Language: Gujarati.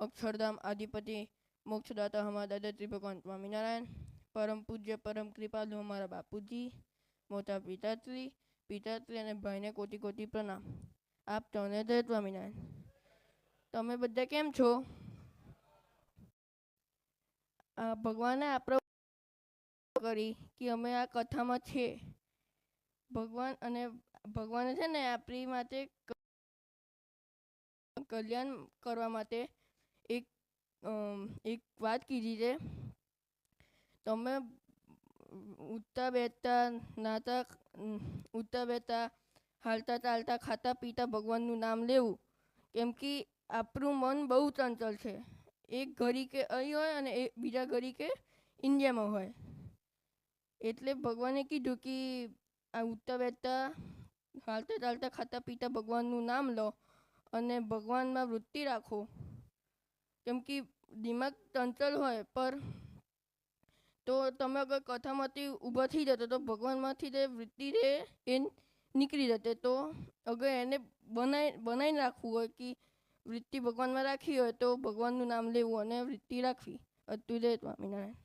अक्षरधाम आदिपति मोक्षदाता हमारा दादाश्री भगवान स्वामीनारायण, परम पूज्य परम कृपालु हमारा बापूजी, मोटा पिताश्री અને ભાઈને કોટી કોટી પ્રણામ. આપ સૌને જય સ્વામિનારાયણ. તમે બધા કેમ છો? ભગવાને આપણે કરી કે અમે આ કથામાં છે. ભગવાને છે ને આપણી માટે કલ્યાણ કરવા માટે એક વાત કીધી છે. તમે ઉઠતા બેઠતા હાલતા ચાલતા ખાતા પીતા ભગવાનનું નામ લેવું. કેમ કે આપણું મન બહુ ચંચળ છે. એક ઘડી કે અહીં હોય અને બીજા ઘડી કે ઇન્ડિયામાં હોય. એટલે ભગવાને કીધું કે આ ઉઠતા બેઠતા હાલતા ચાલતા ખાતા પીતા ભગવાનનું નામ લો અને ભગવાનમાં વૃત્તિ રાખો. કેમ કે દિમાગ ચંચળ હોય પર તો તમે અગર કથામાંથી ઊભા થઈ જતો તો ભગવાનમાંથી જે વૃત્તિ રહે એ નીકળી જતે. તો અગર એને બનાવીને રાખવું હોય કે વૃત્તિ ભગવાનમાં રાખવી હોય તો ભગવાનનું નામ લેવું અને વૃત્તિ રાખવી. અતુલ સ્વામિનારાયણ.